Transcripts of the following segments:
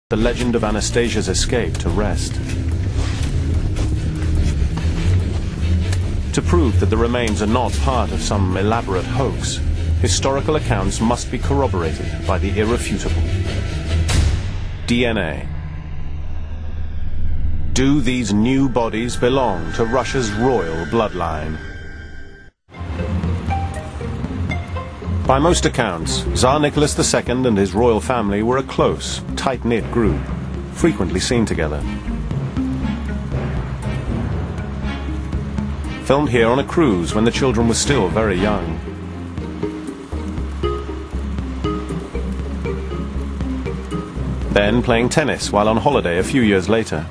the legend of Anastasia's escape to rest. To prove that the remains are not part of some elaborate hoax, historical accounts must be corroborated by the irrefutable. DNA. Do these new bodies belong to Russia's royal bloodline? By most accounts, Tsar Nicholas II and his royal family were a close, tight-knit group, frequently seen together. Filmed here on a cruise when the children were still very young. Then playing tennis while on holiday a few years later.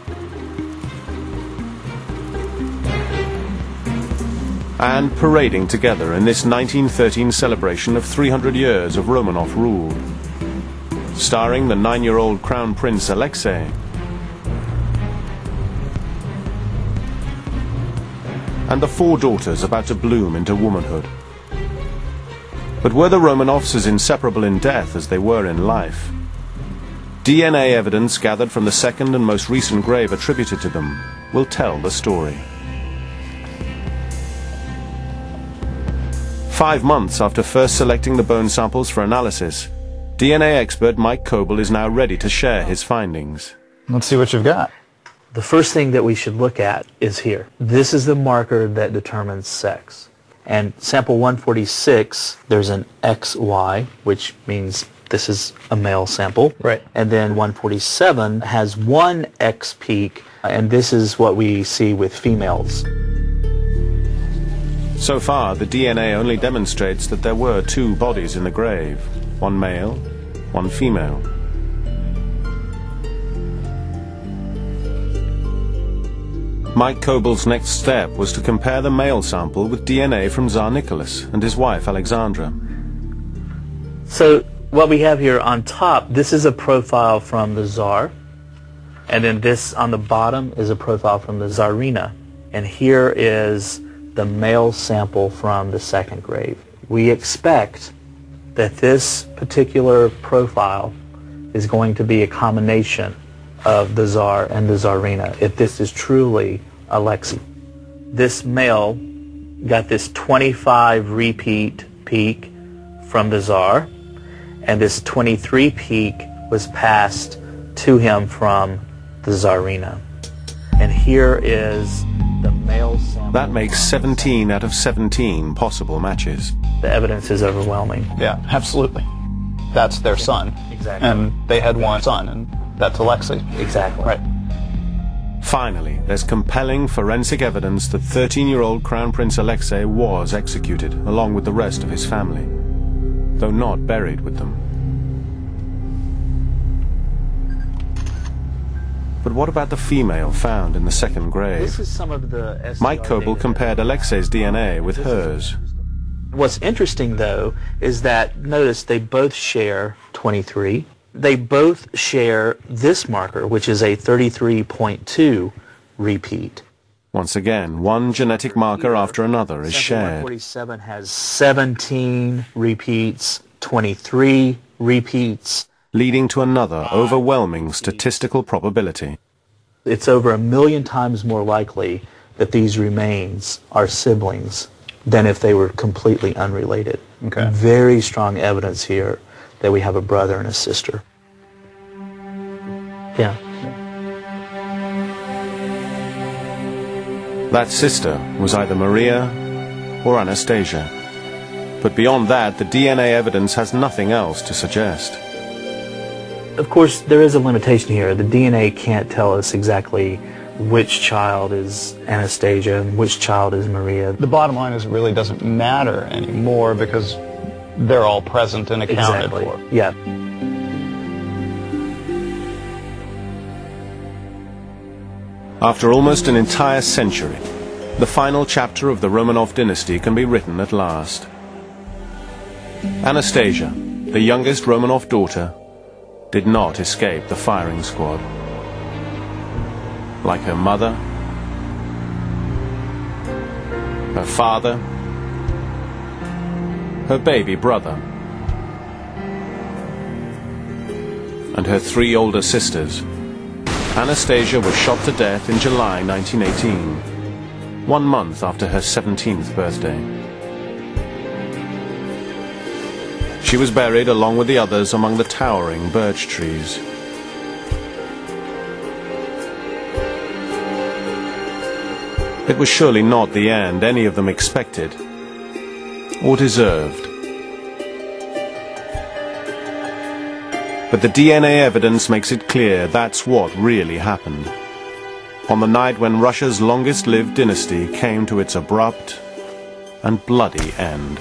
And parading together in this 1913 celebration of 300 years of Romanov rule. Starring the 9-year-old Crown Prince Alexei and the 4 daughters about to bloom into womanhood. But were the Romanovs as inseparable in death as they were in life? DNA evidence gathered from the second and most recent grave attributed to them will tell the story. 5 months after first selecting the bone samples for analysis, DNA expert Mike Coble is now ready to share his findings. Let's see what you've got. The first thing that we should look at is here. This is the marker that determines sex. And sample 146, there's an XY, which means this is a male sample. Right. And then 147 has one X peak, and this is what we see with females. So far, the DNA only demonstrates that there were 2 bodies in the grave, one male, one female. Mike Coble's next step was to compare the male sample with DNA from Tsar Nicholas and his wife Alexandra. So what we have here on top, this is a profile from the Tsar, and then this on the bottom is a profile from the Tsarina, and here is the male sample from the second grave. We expect that this particular profile is going to be a combination of the Tsar and the Tsarina, if this is truly Alexei. This male got this 25 repeat peak from the Tsar, and this 23 peak was passed to him from the Tsarina. And here is the male sample. That makes 17 out of 17 possible matches. The evidence is overwhelming. Yeah, absolutely. That's their son. Exactly. And they had one son, and that's Alexei. Exactly. Right. Finally, there's compelling forensic evidence that 13-year-old Crown Prince Alexei was executed, along with the rest of his family, though not buried with them. But what about the female found in the second grave? This is some of the SDR Mike Coble data. compared Alexei's DNA with hers. What's interesting, though, is that, notice, they both share 23. They both share this marker, which is a 33.2 repeat. Once again, one genetic marker after another is shared. 147 has 17 repeats, 23 repeats. Leading to another overwhelming statistical probability. It's over 1 million times more likely that these remains are siblings than if they were completely unrelated. Okay. Very strong evidence here that we have a brother and a sister. Yeah. That sister was either Maria or Anastasia. But beyond that, the DNA evidence has nothing else to suggest. Of course, there is a limitation here. The DNA can't tell us exactly which child is Anastasia and which child is Maria. The bottom line is it really doesn't matter anymore because they're all present and accounted Exactly. for. Yeah. After almost an entire century, the final chapter of the Romanov dynasty can be written at last. Anastasia, the youngest Romanov daughter, did not escape the firing squad. Like her mother, her father, her baby brother, and her 3 older sisters. Anastasia was shot to death in July 1918, 1 month after her 17th birthday. She was buried along with the others among the towering birch trees. It was surely not the end any of them expected or deserved. But the DNA evidence makes it clear that's what really happened. On the night when Russia's longest-lived dynasty came to its abrupt and bloody end.